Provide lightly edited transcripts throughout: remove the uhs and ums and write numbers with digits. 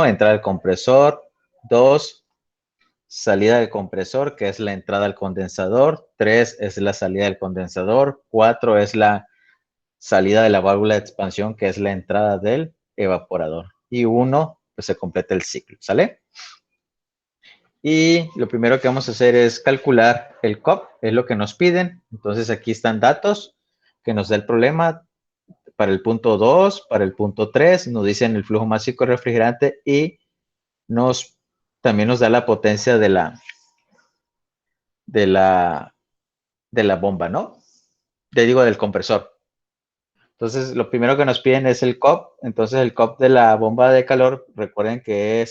entrada del compresor. 2, salida del compresor, que es la entrada al condensador. 3 es la salida del condensador. 4 es la salida de la válvula de expansión, que es la entrada del evaporador. Y 1, pues se completa el ciclo, ¿sale? Y lo primero que vamos a hacer es calcular el COP, es lo que nos piden. Entonces aquí están datos que nos da el problema para el punto 2, para el punto 3, nos dicen el flujo másico refrigerante y también nos da la potencia de la bomba, ¿no? Te digo, del compresor. Entonces, lo primero que nos piden es el COP. Entonces, el COP de la bomba de calor, recuerden que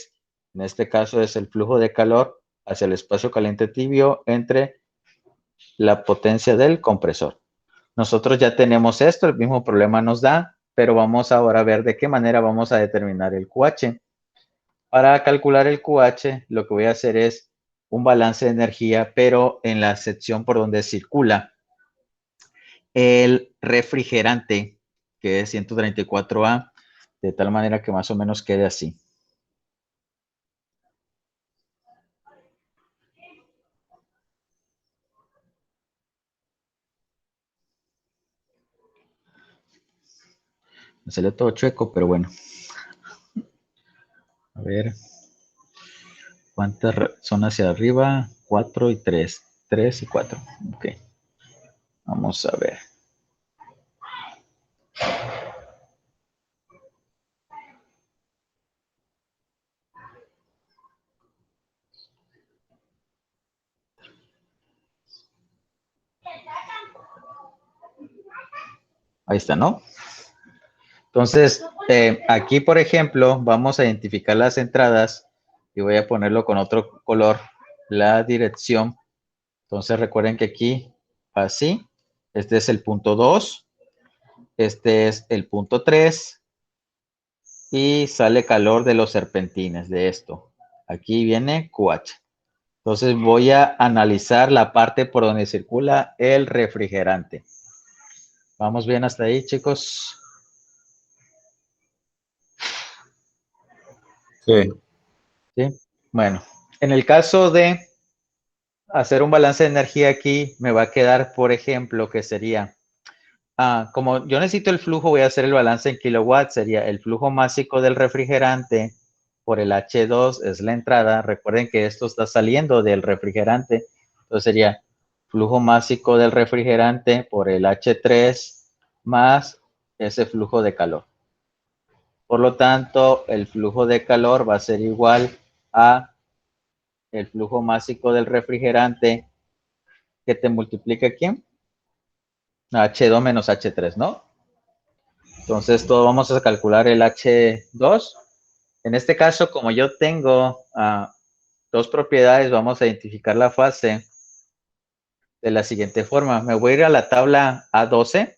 en este caso, es el flujo de calor hacia el espacio caliente tibio entre la potencia del compresor. Nosotros ya tenemos esto, el mismo problema nos da, pero vamos ahora a ver de qué manera vamos a determinar el QH. Para calcular el QH, lo que voy a hacer es un balance de energía, pero en la sección por donde circula el refrigerante, que es 134A, de tal manera que más o menos quede así. Me salió todo chueco, pero bueno. A ver. ¿Cuántas son hacia arriba? 4 y 3. 3 y 4. Ok. Vamos a ver. Ahí está, ¿no? Entonces, aquí, por ejemplo, vamos a identificar las entradas y voy a ponerlo con otro color, la dirección. Entonces, recuerden que aquí, así, este es el punto 2, este es el punto 3 y sale calor de los serpentines de esto. Aquí viene QH. Entonces, voy a analizar la parte por donde circula el refrigerante. ¿Vamos bien hasta ahí, chicos? Sí. Sí. Bueno, en el caso de hacer un balance de energía aquí, me va a quedar, por ejemplo, que sería, como yo necesito el flujo, voy a hacer el balance en kilowatts, sería el flujo másico del refrigerante por el H2, es la entrada. Recuerden que esto está saliendo del refrigerante, entonces sería flujo másico del refrigerante por el H3 más ese flujo de calor. Por lo tanto, el flujo de calor va a ser igual a el flujo másico del refrigerante que te multiplica aquí, H2 menos H3, ¿no? Entonces, todo vamos a calcular el H2. En este caso, como yo tengo dos propiedades, vamos a identificar la fase de la siguiente forma. Me voy a ir a la tabla A12.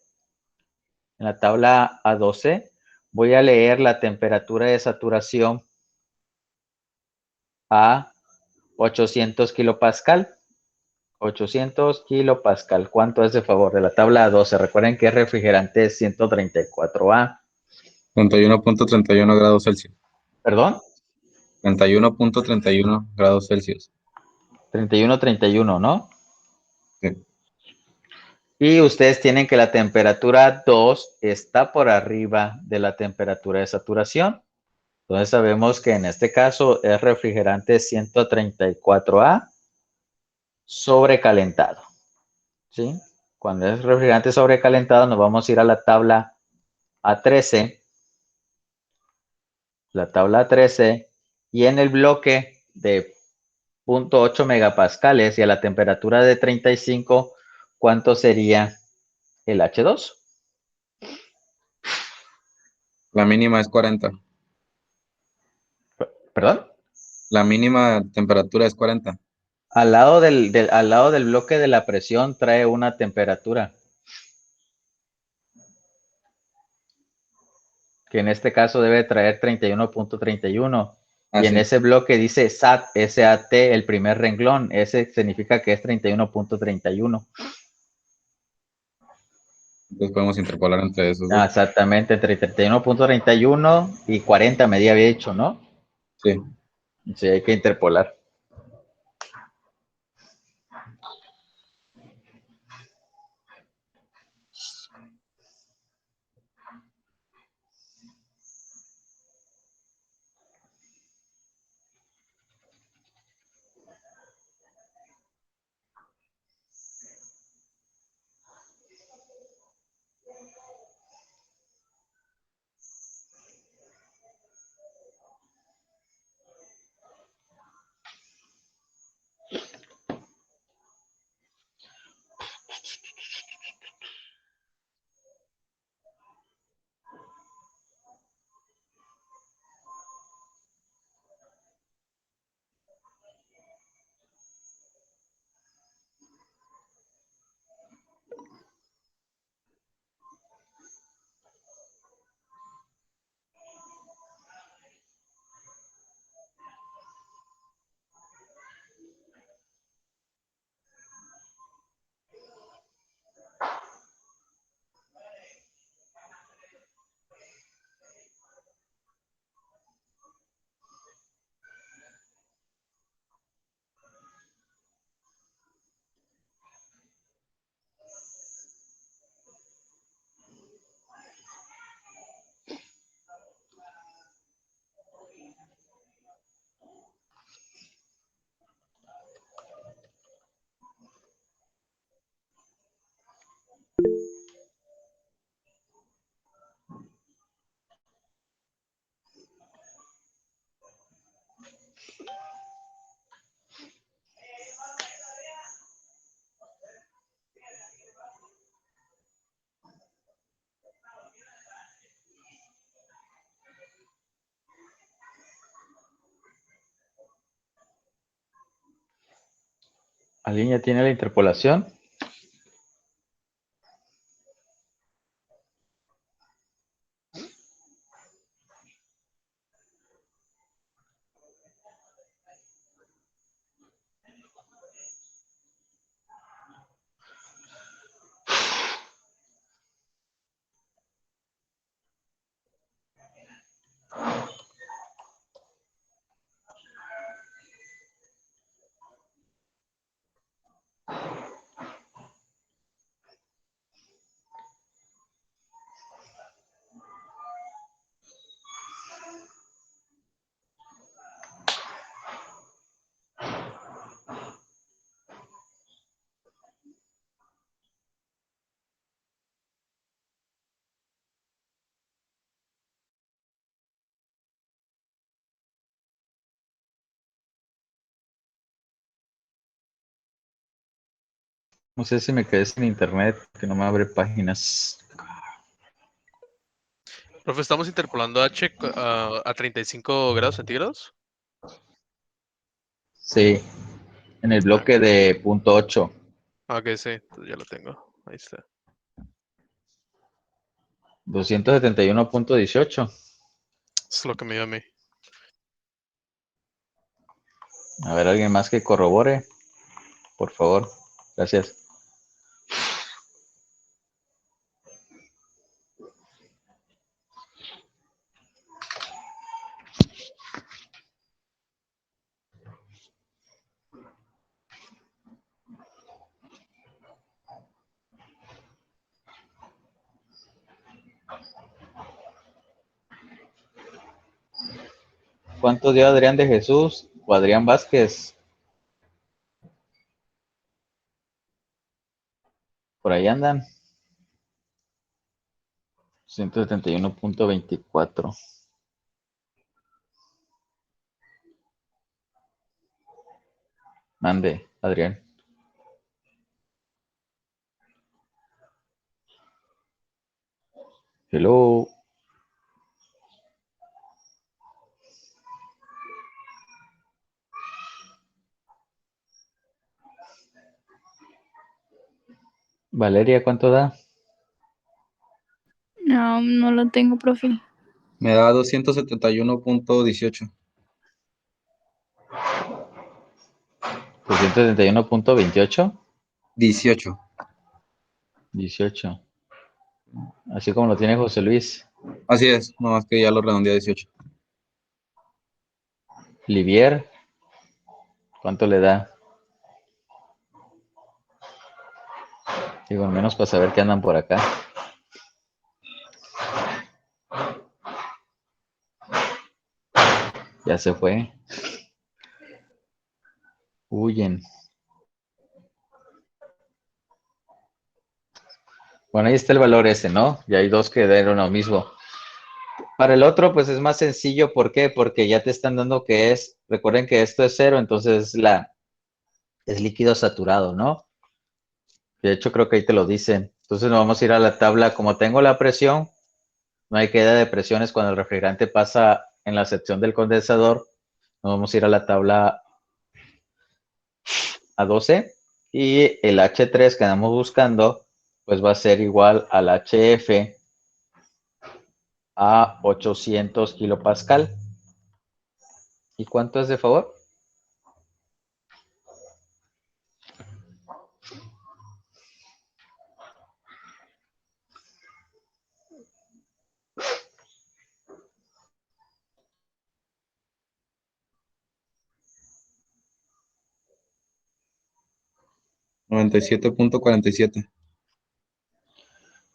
En la tabla A12 voy a leer la temperatura de saturación a 800 kilopascal. 800 kilopascal. ¿Cuánto es de favor? De la tabla A12. Recuerden que el refrigerante es 134A. 31.31 grados Celsius. ¿Perdón? 31.31 grados Celsius. 31, ¿no? Sí. Y ustedes tienen que la temperatura 2 está por arriba de la temperatura de saturación. Entonces sabemos que en este caso es refrigerante 134A sobrecalentado. ¿Sí? Cuando es refrigerante sobrecalentado nos vamos a ir a la tabla A13. La tabla A13 y en el bloque de 0.8 megapascales y a la temperatura de 35, ¿cuánto sería el H2? La mínima es 40. ¿Perdón? La mínima temperatura es 40. Al lado del bloque de la presión trae una temperatura, que en este caso debe traer 31.31. Ah, Y en sí. ese bloque dice SAT, S-A-T, el primer renglón. Ese significa que es 31.31. Entonces podemos interpolar entre esos dos. Exactamente, entre 31.31 y 40 me había dicho, ¿no? Sí. Sí, hay que interpolar. ¿Alguien ya tiene la interpolación? No sé si me quedé sin internet, que no me abre páginas. Profe, estamos interpolando H a 35 grados centígrados. Sí, en el bloque de punto 8. Ok, sí, entonces ya lo tengo. Ahí está. 271.18. Es lo que me dio a mí. A ver, alguien más que corrobore, por favor. Gracias. ¿Cuánto dio Adrián de Jesús o Adrián Vázquez? Por ahí andan. 171.24. Mande, Adrián. Hello. Valeria, ¿cuánto da? No, no lo tengo, profe. Me da 271.18. 271.28. 18. 18. Así como lo tiene José Luis. Así es, no más que ya lo redondeé a 18. Livier, ¿cuánto le da? Digo, al menos para saber que andan por acá. Ya se fue. Huyen. Bueno, ahí está el valor ese, ¿no? Y hay dos que dieron lo mismo. Para el otro, pues es más sencillo. ¿Por qué? Porque ya te están dando que es, recuerden que esto es cero, entonces es líquido saturado, ¿no? De hecho, creo que ahí te lo dicen. Entonces nos vamos a ir a la tabla. Como tengo la presión, no hay queda de presiones cuando el refrigerante pasa en la sección del condensador. Nos vamos a ir a la tabla A12 y el H3 que andamos buscando, pues va a ser igual al HF a 800 kilopascal. ¿Y cuánto es de favor? $97.47.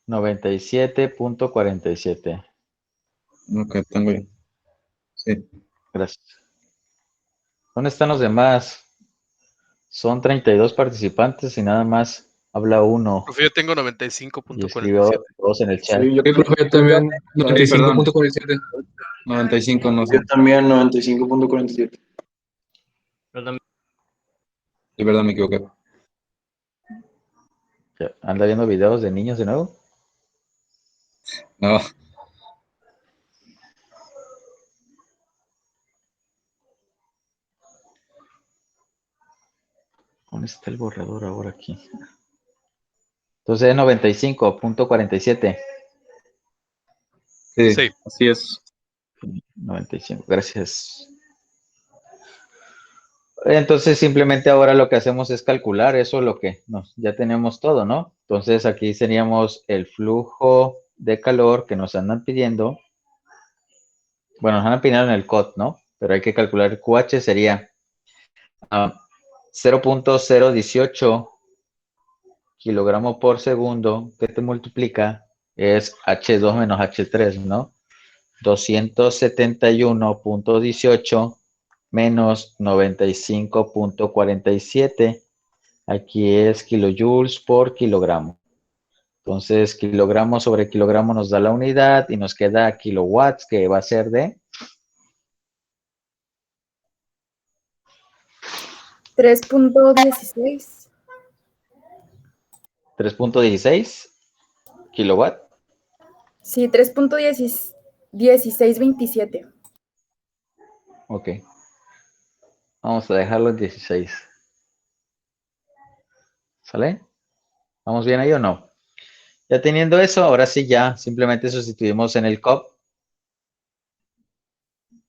97.47. Ok, tengo yo. Sí. Gracias. ¿Dónde están los demás? Son 32 participantes y nada más habla uno Profe, yo tengo y 95.47. escribió dos en el chat. Sí, yo Sí, profe, yo también, Ay, perdón. 95.47. 95, no sé. Yo también 95.47. De verdad me equivoqué. ¿Anda viendo videos de niños de nuevo? No, ¿Dónde está el borrador ahora aquí? Entonces es 95.47. sí, Sí. así es. 95, gracias. Entonces simplemente ahora lo que hacemos es calcular eso, lo que ya tenemos todo, ¿no? Entonces aquí seríamos el flujo de calor que nos andan pidiendo. Bueno, nos andan pidiendo en el COT, ¿no? Pero hay que calcular el QH sería 0.018 kilogramos por segundo, que te multiplica, es H2 menos H3, ¿no? 271.18 menos 95.47. Aquí es kilojoules por kilogramo. Entonces, kilogramo sobre kilogramo nos da la unidad y nos queda kilowatts, que va a ser de 3.16. 3.16 kilowatt. Sí, 3.1627. Ok. Vamos a dejarlo en 16. ¿Sale? ¿Vamos bien ahí o no? Ya teniendo eso, ahora sí ya simplemente sustituimos en el COP.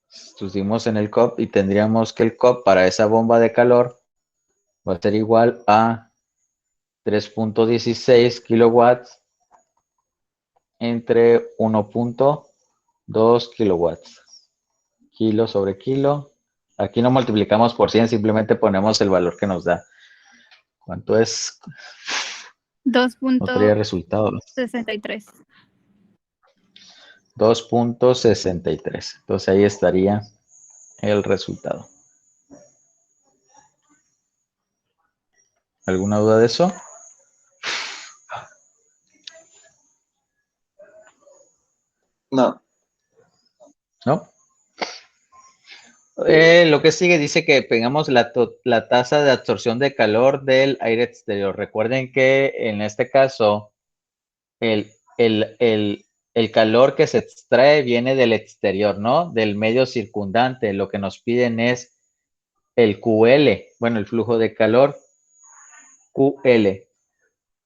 Sustituimos en el COP y tendríamos que el COP para esa bomba de calor va a ser igual a 3.16 kilowatts entre 1.2 kilowatts. Kilo sobre kilo. Aquí no multiplicamos por 100, simplemente ponemos el valor que nos da. ¿Cuánto es? No traía resultado. 2.63. 2.63. Entonces ahí estaría el resultado. ¿Alguna duda de eso? No. ¿No? Lo que sigue dice que pegamos la tasa de absorción de calor del aire exterior. Recuerden que en este caso el calor que se extrae viene del exterior, ¿no? Del medio circundante. Lo que nos piden es el QL, bueno, el flujo de calor, QL.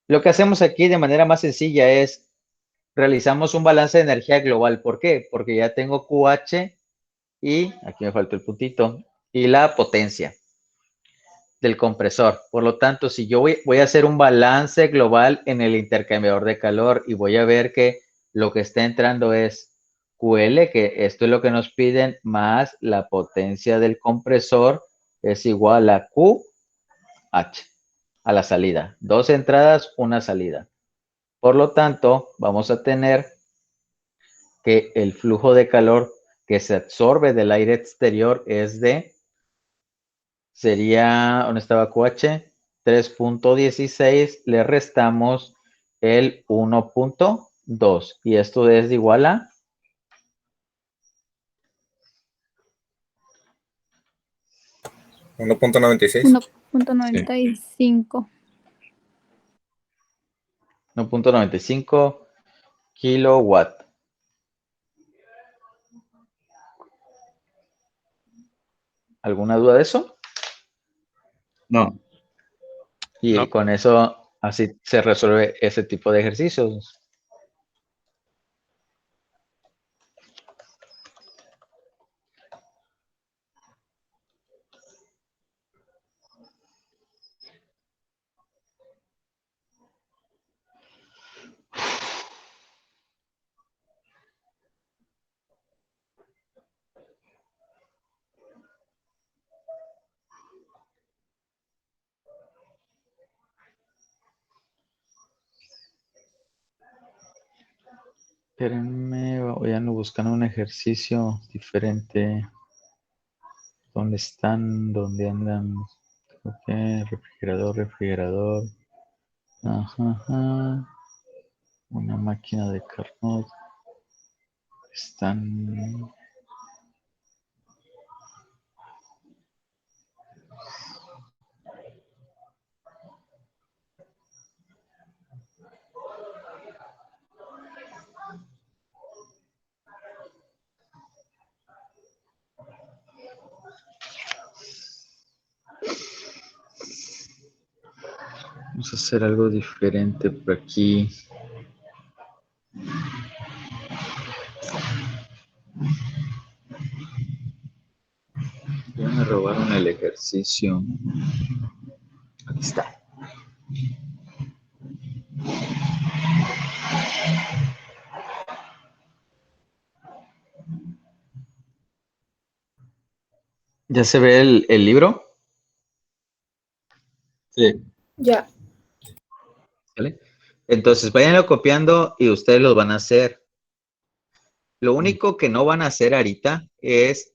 Lo que hacemos aquí de manera más sencilla es realizamos un balance de energía global. ¿Por qué? Porque ya tengo QH y, aquí me faltó el puntito, y la potencia del compresor. Por lo tanto, si yo voy a hacer un balance global en el intercambiador de calor y voy a ver que lo que está entrando es QL, que esto es lo que nos piden, más la potencia del compresor es igual a QH, a la salida. 2 entradas, una salida. Por lo tanto, vamos a tener que el flujo de calor que se absorbe del aire exterior es de, sería, ¿dónde estaba QH? 3.16, le restamos el 1.2 y esto es igual a 1.96. 1.95. 1.95 kilowatt. ¿Alguna duda de eso? No. Y No. con eso así se resuelve ese tipo de ejercicios. Espérenme, voy a buscar un ejercicio diferente. ¿Dónde están? ¿Dónde andan? Ok, refrigerador. Ajá. Una máquina de Carnot. Están. Vamos a hacer algo diferente por aquí. Ya me robaron el ejercicio. Aquí está. ¿Ya se ve el libro? Sí. Ya. ¿Vale? Entonces, váyanlo copiando y ustedes lo van a hacer. Lo único que no van a hacer ahorita es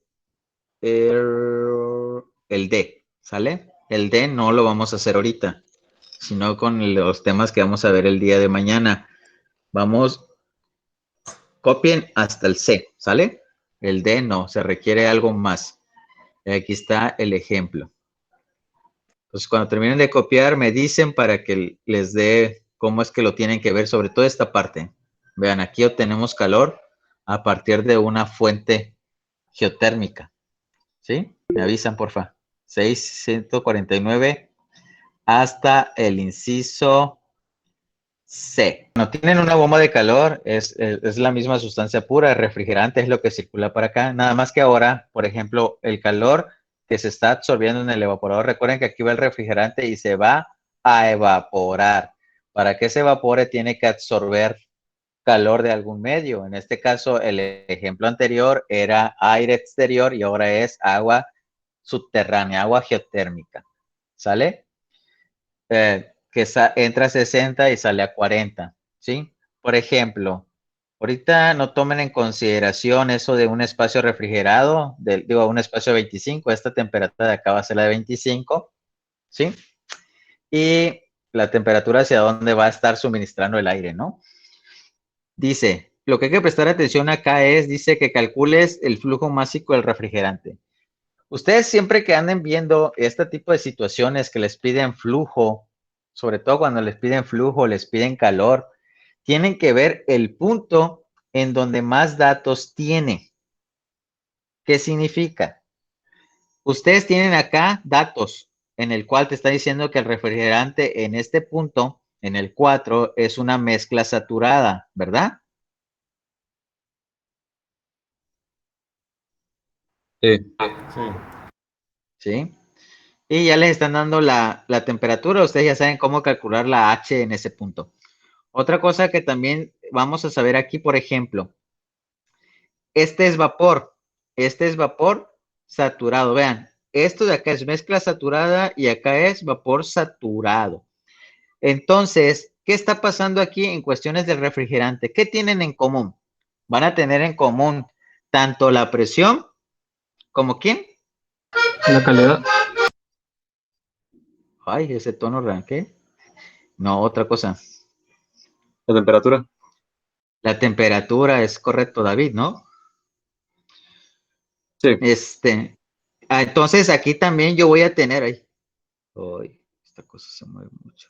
el D, ¿sale? El D no lo vamos a hacer ahorita, sino con los temas que vamos a ver el día de mañana. Vamos, copien hasta el C, ¿sale? El D no, se requiere algo más. Aquí está el ejemplo. Entonces, cuando terminen de copiar, me dicen para que les dé cómo es que lo tienen que ver, sobre todo esta parte. Vean, aquí obtenemos calor a partir de una fuente geotérmica. ¿Sí? Me avisan, porfa. 649 hasta el inciso C. Cuando tienen una bomba de calor, es la misma sustancia pura, el refrigerante es lo que circula para acá. Nada más que ahora, por ejemplo, el calor que se está absorbiendo en el evaporador, recuerden que aquí va el refrigerante y se va a evaporar. Para que se evapore tiene que absorber calor de algún medio. En este caso, el ejemplo anterior era aire exterior y ahora es agua subterránea, agua geotérmica. ¿Sale? Que entra a 60 y sale a 40. ¿Sí? Por ejemplo, ahorita no tomen en consideración eso de un espacio refrigerado, un espacio de 25, esta temperatura de acá va a ser la de 25, ¿sí? Y la temperatura hacia dónde va a estar suministrando el aire, ¿no? Dice, lo que hay que prestar atención acá es, dice que calcules el flujo másico del refrigerante. Ustedes siempre que anden viendo este tipo de situaciones que les piden flujo, sobre todo cuando les piden flujo, les piden calor, tienen que ver el punto en donde más datos tiene. ¿Qué significa? Ustedes tienen acá datos en el cual te está diciendo que el refrigerante en este punto, en el 4, es una mezcla saturada, ¿verdad? Sí. ¿Sí? Y ya les están dando la temperatura, ustedes ya saben cómo calcular la H en ese punto. Otra cosa que también vamos a saber aquí, por ejemplo, Este es vapor saturado. Vean, esto de acá es mezcla saturada y acá es vapor saturado. Entonces, ¿qué está pasando aquí en cuestiones del refrigerante? ¿Qué tienen en común? Van a tener en común tanto la presión como ¿quién? La calidad. Ay, ese tono ranqué. No, otra cosa. La temperatura. La temperatura es correcto, David, ¿no? Sí. Entonces aquí también yo voy a tener ahí. Ay, esta cosa se mueve mucho.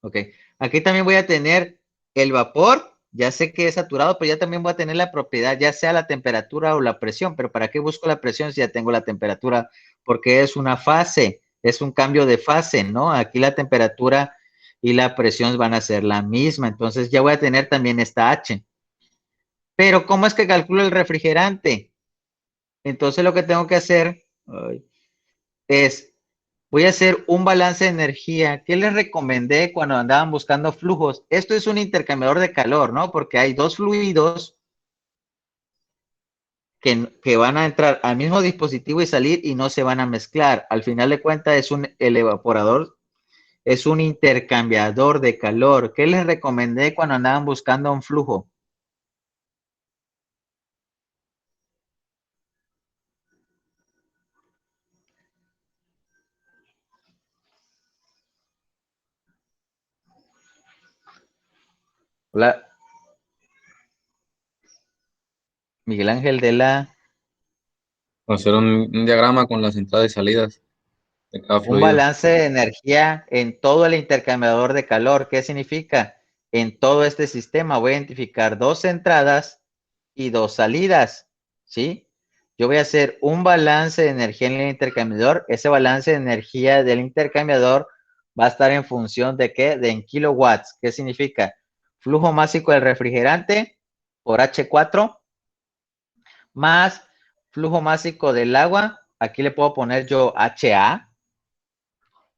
Ok, aquí también voy a tener el vapor. Ya sé que es saturado, pero ya también voy a tener la propiedad, ya sea la temperatura o la presión. Pero ¿para qué busco la presión si ya tengo la temperatura? Porque es una fase, es un cambio de fase, ¿no? Aquí la temperatura y la presión van a ser la misma. Entonces ya voy a tener también esta H. Pero ¿cómo es que calculo el refrigerante? Entonces lo que tengo que hacer es, voy a hacer un balance de energía. ¿Qué les recomendé cuando andaban buscando flujos? Esto es un intercambiador de calor, ¿no? Porque hay dos fluidos que van a entrar al mismo dispositivo y salir y no se van a mezclar. Al final de cuentas el evaporador es un intercambiador de calor. ¿Qué les recomendé cuando andaban buscando un flujo? Hola, Miguel Ángel de la... Hacer un diagrama con las entradas y salidas de cada Un fluido. balance de energía en todo el intercambiador de calor. ¿Qué significa? En todo este sistema voy a identificar dos entradas y dos salidas, ¿sí? Yo voy a hacer un balance de energía en el intercambiador. Ese balance de energía del intercambiador va a estar en función de ¿qué? De en kilowatts. ¿Qué significa? Flujo másico del refrigerante por H4 más flujo másico del agua. Aquí le puedo poner yo HA.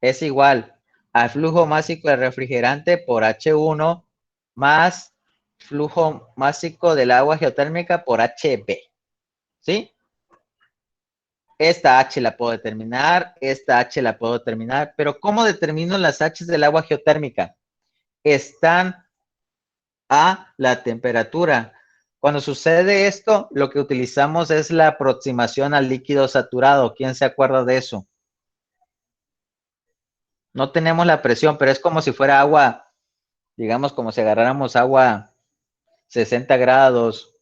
Es igual al flujo másico del refrigerante por H1 más flujo másico del agua geotérmica por HB. ¿Sí? Esta H la puedo determinar, esta H la puedo determinar, pero ¿cómo determino las H del agua geotérmica? Están a la temperatura. Cuando sucede esto, lo que utilizamos es la aproximación al líquido saturado. ¿Quién se acuerda de eso? No tenemos la presión, pero es como si fuera agua, digamos, como si agarráramos agua 60 grados.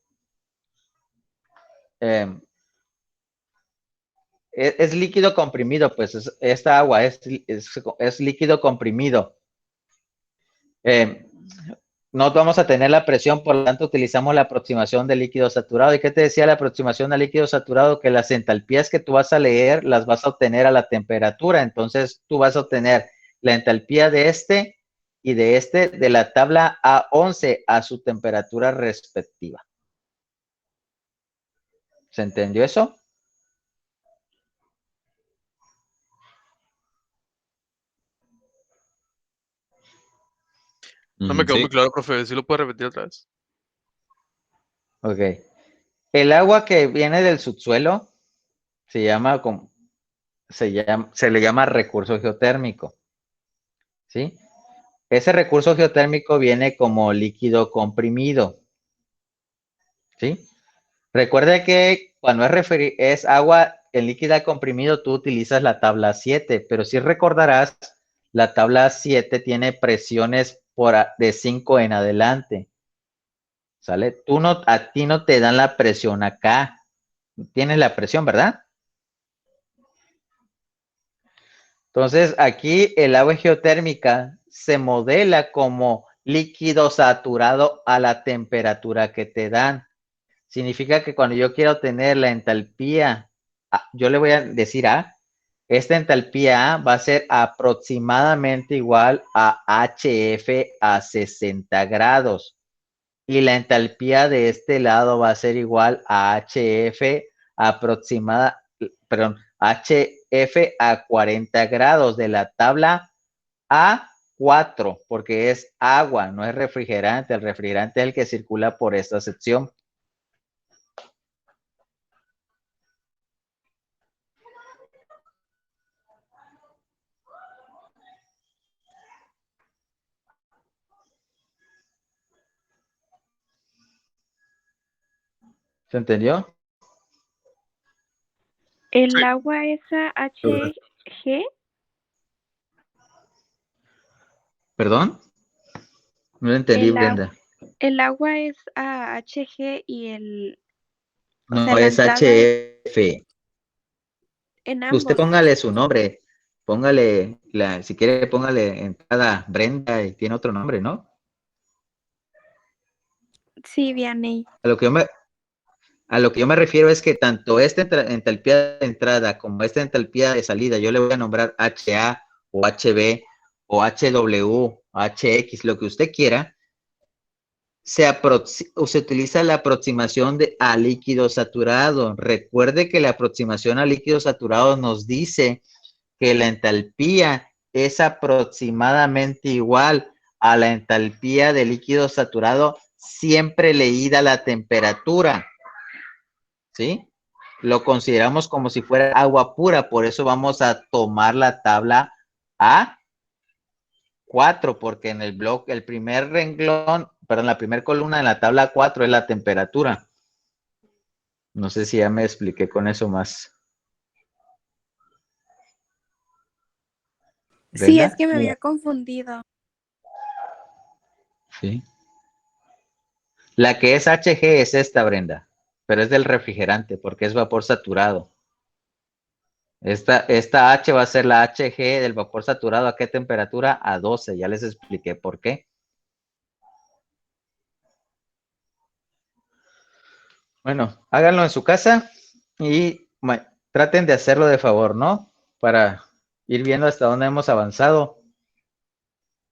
Es líquido comprimido, pues esta agua es líquido comprimido. No vamos a tener la presión, por lo tanto utilizamos la aproximación del líquido saturado. ¿Y qué te decía la aproximación al líquido saturado? Que las entalpías que tú vas a leer las vas a obtener a la temperatura. Entonces tú vas a obtener la entalpía de este y de este de la tabla A11 a su temperatura respectiva. ¿Se entendió eso? No me quedó Sí. muy claro, profe. ¿Sí lo puede repetir otra vez? Ok. El agua que viene del subsuelo se le llama recurso geotérmico, ¿sí? Ese recurso geotérmico viene como líquido comprimido, ¿sí? Recuerde que cuando es agua en líquida comprimido, tú utilizas la tabla 7, pero si recordarás, la tabla 7 tiene presiones de 5 en adelante, ¿sale? A ti no te dan la presión acá, tienes la presión, ¿verdad? Entonces, aquí el agua geotérmica se modela como líquido saturado a la temperatura que te dan. Significa que cuando yo quiero tener la entalpía, yo le voy a decir esta entalpía va a ser aproximadamente igual a HF a 60 grados. Y la entalpía de este lado va a ser igual a HF HF a 40 grados de la tabla A4, porque es agua, no es refrigerante. El refrigerante es el que circula por esta sección. ¿Se entendió? ¿El agua es HG? ¿Perdón? No lo entendí, El, agua, Brenda. el agua es HG y el... O No, sea, la es entrada HF. en Usted ambos. póngale su nombre. Póngale, si quiere, póngale entrada Brenda y tiene otro nombre, ¿no? Sí, Vianney. A lo que yo me refiero es que tanto esta entalpía de entrada como esta entalpía de salida, yo le voy a nombrar HA o HB o HW, HX, lo que usted quiera, se utiliza la aproximación a líquido saturado. Recuerde que la aproximación a líquido saturado nos dice que la entalpía es aproximadamente igual a la entalpía de líquido saturado, siempre leída la temperatura. ¿Sí? Lo consideramos como si fuera agua pura, por eso vamos a tomar la tabla A4, porque en el bloque, el primer renglón, perdón, la primera columna en la tabla 4 es la temperatura. No sé si ya me expliqué con eso más. Sí, ¿Brenda? es que me había confundido. Sí. La que es HG es esta, Brenda, pero es del refrigerante porque es vapor saturado. Esta H va a ser la HG del vapor saturado. ¿A qué temperatura? A 12. Ya les expliqué por qué. Bueno, háganlo en su casa y traten de hacerlo de favor, ¿no? Para ir viendo hasta dónde hemos avanzado.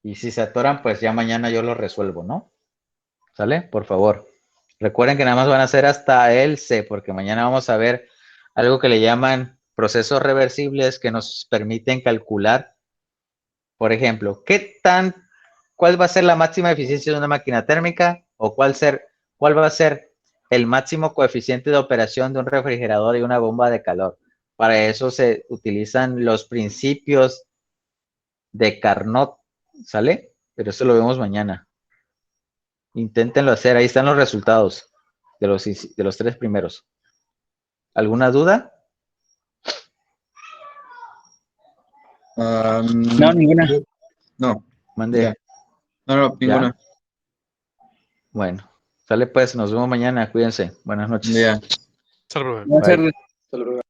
Y si se atoran, pues ya mañana yo lo resuelvo, ¿no? ¿Sale? Por favor. Recuerden que nada más van a hacer hasta el C, porque mañana vamos a ver algo que le llaman procesos reversibles que nos permiten calcular, por ejemplo, cuál va a ser la máxima eficiencia de una máquina térmica o cuál va a ser el máximo coeficiente de operación de un refrigerador y una bomba de calor. Para eso se utilizan los principios de Carnot, ¿sale? Pero eso lo vemos mañana. Inténtenlo hacer, ahí están los resultados de los 3 primeros. ¿Alguna duda? No, ninguna. No, Mande. ya. No, ¿Ya? ninguna. Bueno, sale pues, nos vemos mañana, cuídense. Buenas noches. Ya. Hasta luego. No, Bye. Hasta luego.